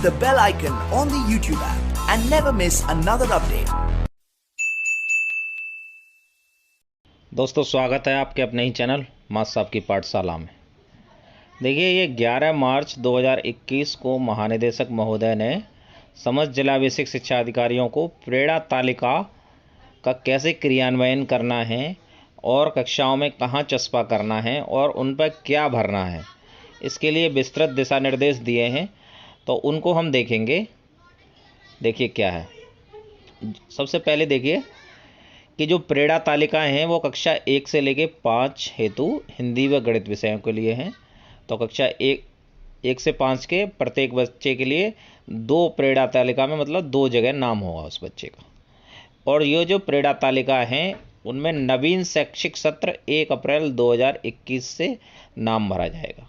the bell icon on the YouTube app and never miss another update. दोस्तों स्वागत है आपके अपने ही चैनल मास साहब की पाठशाला में। देखिए ये 11 मार्च 2021 को महानिदेशक महोदय ने समस्त जिला बेसिक शिक्षा अधिकारियों को प्रेरणा तालिका का कैसे क्रियान्वयन करना है और कक्षाओं में कहाँ चस्पा करना है और उन पर क्या भरना है, इसके लिए विस्तृत दिशा निर्देश दिए हैं। तो उनको हम देखेंगे। देखिए क्या है। सबसे पहले देखिए कि जो प्रेरणा तालिकाएं हैं वो कक्षा 1 से लेके 5 हेतु हिंदी व गणित विषयों के लिए हैं। तो कक्षा 1 से 5 के प्रत्येक बच्चे के लिए 2 प्रेरणा तालिका में मतलब 2 जगह नाम होगा उस बच्चे का। और ये जो प्रेरणा तालिका हैं उनमें नवीन शैक्षिक सत्र 1 अप्रैल 2021 से नाम भरा जाएगा।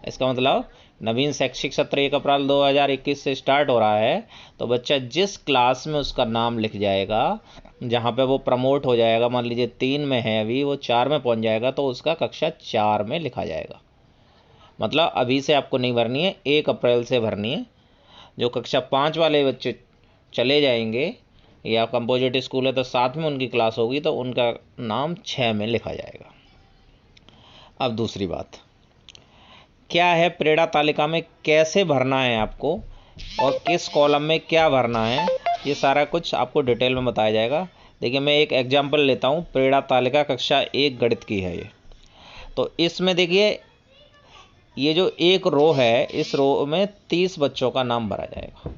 इसका मतलब नवीन शैक्षिक सत्र 1 अप्रैल 2021 से स्टार्ट हो रहा है। तो बच्चा जिस क्लास में उसका नाम लिख जाएगा, जहाँ पे वो प्रमोट हो जाएगा, मान लीजिए 3 में है अभी, वो 4 में पहुँच जाएगा तो उसका कक्षा 4 में लिखा जाएगा। मतलब अभी से आपको नहीं भरनी है, 1 अप्रैल से भरनी है। जो कक्षा 5 वाले बच्चे चले जाएंगे या कंपोजिट स्कूल है तो 7 में उनकी क्लास होगी तो उनका नाम 6 में लिखा जाएगा। अब दूसरी बात क्या है, प्रेरणा तालिका में कैसे भरना है आपको और किस कॉलम में क्या भरना है, ये सारा कुछ आपको डिटेल में बताया जाएगा। देखिए मैं एक एग्जांपल लेता हूँ। प्रेरणा तालिका कक्षा 1 गणित की है ये। तो इसमें देखिए ये जो एक रो है, इस रो में 30 बच्चों का नाम भरा जाएगा।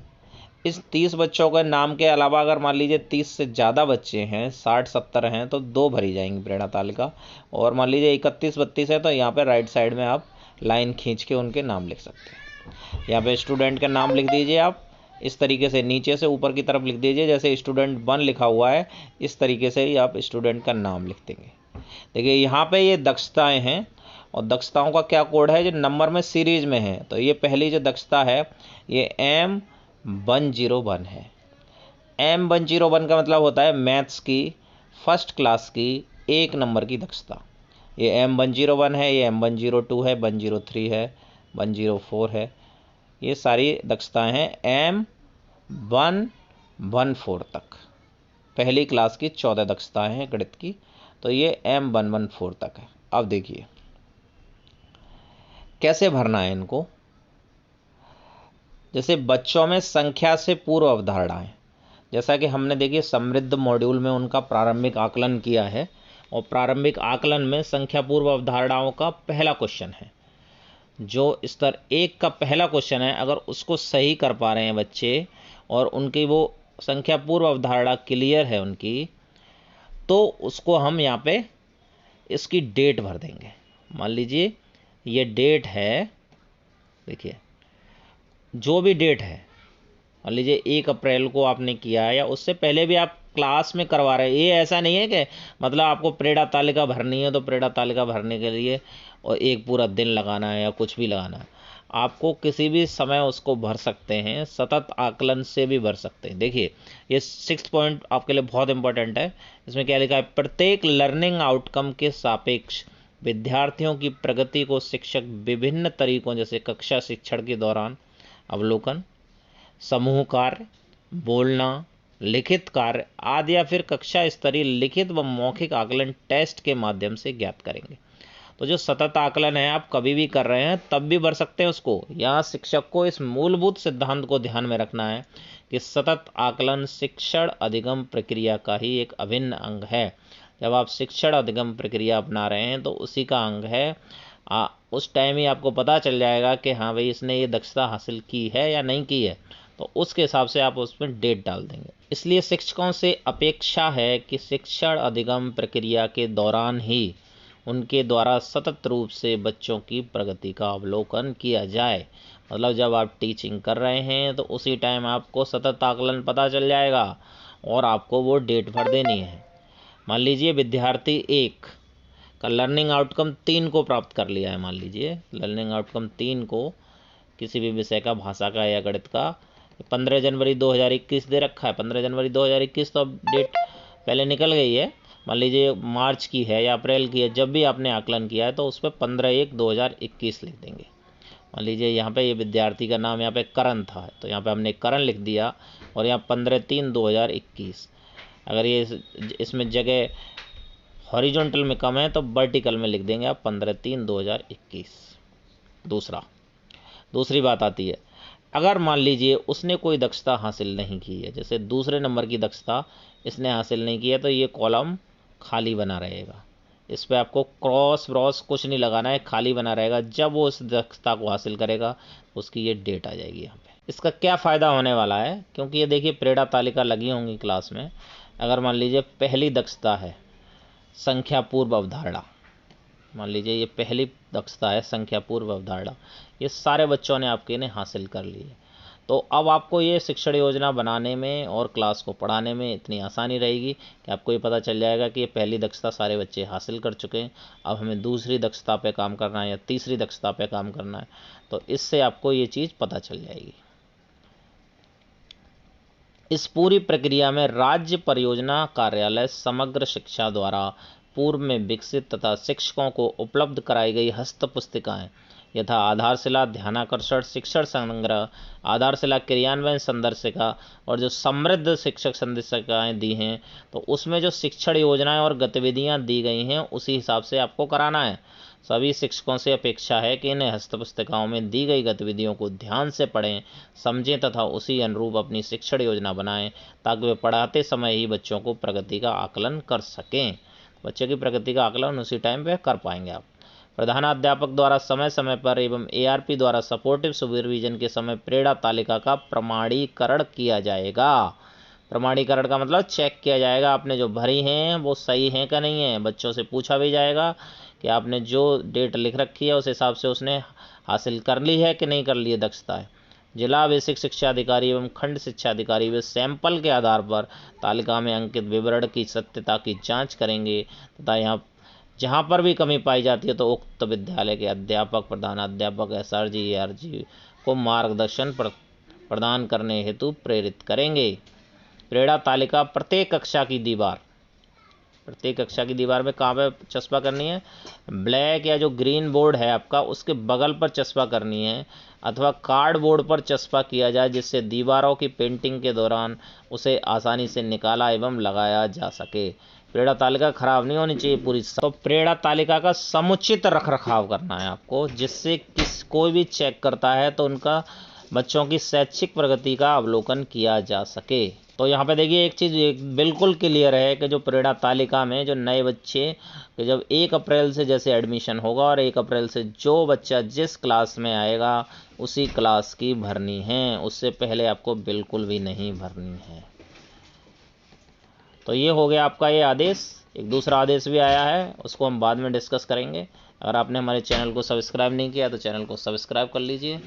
इस 30 बच्चों के नाम के अलावा अगर मान लीजिए 30 से ज़्यादा बच्चे हैं, 60-70 हैं, तो 2 भरी जाएंगी प्रेरणा तालिका। और मान लीजिए 31-32 है तो यहाँ पे राइट साइड में आप लाइन खींच के उनके नाम लिख सकते हैं। यहाँ पे स्टूडेंट का नाम लिख दीजिए आप इस तरीके से, नीचे से ऊपर की तरफ लिख दीजिए। जैसे स्टूडेंट 1 लिखा हुआ है इस तरीके से ही आप स्टूडेंट का नाम लिख देंगे। देखिए यहाँ पे ये दक्षताएं हैं और दक्षताओं का क्या कोड है, जो नंबर में सीरीज में है। तो ये पहली जो दक्षता है ये M101 है। M101 का मतलब होता है मैथ्स की फर्स्ट क्लास की 1 नंबर की दक्षता। ये M101 है, ये M102 है, 103 है, 104 है। ये सारी दक्षताएं हैं M114 तक। पहली क्लास की 14 दक्षताएं हैं गणित की, तो ये M114 तक है। अब देखिए कैसे भरना है इनको। जैसे बच्चों में संख्या से पूर्व अवधारणाएं, जैसा कि हमने देखिए समृद्ध मॉड्यूल में उनका प्रारंभिक आकलन किया है और प्रारंभिक आकलन में संख्या पूर्व अवधारणाओं का पहला क्वेश्चन है। जो स्तर 1 का पहला क्वेश्चन है, अगर उसको सही कर पा रहे हैं बच्चे और उनकी वो संख्या पूर्व अवधारणा क्लियर है उनकी, तो उसको हम यहाँ पे इसकी डेट भर देंगे। मान लीजिए ये डेट है, देखिए जो भी डेट है, मान लीजिए 1 अप्रैल को आपने किया है या उससे पहले भी आप क्लास में करवा रहे हैं। ये ऐसा नहीं है कि मतलब आपको प्रेरणा तालिका भरनी है तो प्रेरणा तालिका भरने के लिए और एक पूरा दिन लगाना है या कुछ भी लगाना है। आपको किसी भी समय उसको भर सकते हैं, सतत आकलन से भी भर सकते हैं। देखिए ये 6 पॉइंट आपके लिए बहुत इंपॉर्टेंट है। इसमें क्या लिखा है, प्रत्येक लर्निंग आउटकम के सापेक्ष विद्यार्थियों की प्रगति को शिक्षक विभिन्न तरीकों जैसे कक्षा शिक्षण के दौरान अवलोकन, समूह कार्य, बोलना, लिखित कार्य आदि या फिर कक्षा स्तरीय लिखित व मौखिक आकलन टेस्ट के माध्यम से ज्ञात करेंगे। तो जो सतत आकलन है आप कभी भी कर रहे हैं तब भी भर सकते हैं उसको। यहाँ शिक्षक को इस मूलभूत सिद्धांत को ध्यान में रखना है कि सतत आकलन शिक्षण अधिगम प्रक्रिया का ही एक अभिन्न अंग है। जब आप शिक्षण अधिगम प्रक्रिया अपना रहे हैं तो उसी का अंग है। उस टाइम ही आपको पता चल जाएगा कि हाँ भाई इसने ये दक्षता हासिल की है या नहीं की है, तो उसके हिसाब से आप उसमें डेट डाल देंगे। इसलिए शिक्षकों से अपेक्षा है कि शिक्षण अधिगम प्रक्रिया के दौरान ही उनके द्वारा सतत रूप से बच्चों की प्रगति का अवलोकन किया जाए। मतलब जब आप टीचिंग कर रहे हैं तो उसी टाइम आपको सतत आकलन पता चल जाएगा और आपको वो डेट भर देनी है। मान लीजिए विद्यार्थी 1 का लर्निंग आउटकम 3 को प्राप्त कर लिया है। मान लीजिए लर्निंग आउटकम 3 को किसी भी विषय का, भाषा का या गणित का 15 जनवरी 2021 दे रखा है। 15 जनवरी 2021 तो अब डेट पहले निकल गई है। मान लीजिए मार्च की है या अप्रैल की है, जब भी आपने आकलन किया है तो उस पर 15/1/2021 लिख देंगे। मान लीजिए यहाँ पे ये विद्यार्थी का नाम यहाँ पे करण था, तो यहाँ पे हमने करण लिख दिया और यहाँ 15/3/2021। अगर ये इसमें जगह हॉरिजॉन्टल में कम है तो वर्टिकल में लिख देंगे आप 15/3/2021। दूसरी बात आती है, अगर मान लीजिए उसने कोई दक्षता हासिल नहीं की है, जैसे दूसरे नंबर की दक्षता इसने हासिल नहीं की है, तो ये कॉलम खाली बना रहेगा। इस पर आपको क्रॉस व्रॉस कुछ नहीं लगाना है, खाली बना रहेगा। जब वो उस दक्षता को हासिल करेगा उसकी ये डेट आ जाएगी यहाँ पे। इसका क्या फ़ायदा होने वाला है, क्योंकि ये देखिए प्रेरणा तालिका लगी होंगी क्लास में। अगर मान लीजिए पहली दक्षता है संख्या पूर्व अवधारणा, मान लीजिए ये पहली दक्षता है संख्या पूर्व अवधारणा, ये सारे बच्चों ने आपके ने हासिल कर ली है। तो अब आपको ये शिक्षण योजना बनाने में और क्लास को पढ़ाने में इतनी आसानी रहेगी कि आपको ये पता चल जाएगा कि ये पहली दक्षता सारे बच्चे हासिल कर चुके हैं, अब हमें दूसरी दक्षता पे काम करना है या तीसरी दक्षता पे काम करना है। तो इससे आपको ये चीज़ पता चल जाएगी। इस पूरी प्रक्रिया में राज्य परियोजना कार्यालय समग्र शिक्षा द्वारा पूर्व में विकसित तथा शिक्षकों को उपलब्ध कराई गई हस्त पुस्तिकाएं यथा आधारशिला ध्यानाकर्षण शिक्षण संग्रह, आधारशिला क्रियान्वयन संदर्शिका और जो समृद्ध शिक्षक संदर्शिकाएं दी हैं, तो उसमें जो शिक्षण योजनाएं और गतिविधियां दी गई हैं उसी हिसाब से आपको कराना है। सभी शिक्षकों से अपेक्षा है कि इन हस्त पुस्तिकाओं में दी गई गतिविधियों को ध्यान से पढ़ें, समझें तथा उसी अनुरूप अपनी शिक्षण योजना बनाएं, ताकि वे पढ़ाते समय ही बच्चों को प्रगति का आकलन कर सकें। बच्चे की प्रगति का आकलन उसी टाइम पे कर पाएंगे आप। प्रधानाध्यापक द्वारा समय समय पर एवं ARP द्वारा सपोर्टिव सुपरविजन के समय प्रेरणा तालिका का प्रमाणीकरण किया जाएगा। प्रमाणीकरण का मतलब चेक किया जाएगा आपने जो भरी हैं वो सही हैं कि नहीं है। बच्चों से पूछा भी जाएगा कि आपने जो डेट लिख रखी है उस हिसाब से उसने हासिल कर ली है कि नहीं कर ली है दक्षता है। जिला बेसिक शिक्षा अधिकारी एवं खंड शिक्षा अधिकारी वे सैंपल के आधार पर तालिका में अंकित विवरण की सत्यता की जांच करेंगे तथा यहाँ जहाँ पर भी कमी पाई जाती है तो उक्त विद्यालय के अध्यापक, प्रधानाध्यापक, SRG, ARG को मार्गदर्शन प्रदान करने हेतु प्रेरित करेंगे। प्रेरणा तालिका प्रत्येक कक्षा की दीवार में कहाँ पे चस्पा करनी है, ब्लैक या जो ग्रीन बोर्ड है आपका उसके बगल पर चस्पा करनी है अथवा कार्ड बोर्ड पर चस्पा किया जाए, जिससे दीवारों की पेंटिंग के दौरान उसे आसानी से निकाला एवं लगाया जा सके। प्रेरणा तालिका खराब नहीं होनी चाहिए पूरी। तो प्रेरणा तालिका का समुचित रखरखाव करना है आपको, जिससे कोई भी चेक करता है तो उनका बच्चों की शैक्षिक प्रगति का अवलोकन किया जा सके। तो यहाँ पे देखिए एक चीज़ बिल्कुल क्लियर है कि जो प्रेरणा तालिका में जो नए बच्चे कि जब 1 अप्रैल से जैसे एडमिशन होगा और 1 अप्रैल से जो बच्चा जिस क्लास में आएगा उसी क्लास की भरनी है, उससे पहले आपको बिल्कुल भी नहीं भरनी है। तो ये हो गया आपका ये आदेश। एक दूसरा आदेश भी आया है, उसको हम बाद में डिस्कस करेंगे। अगर आपने हमारे चैनल को सब्सक्राइब नहीं किया तो चैनल को सब्सक्राइब कर लीजिए।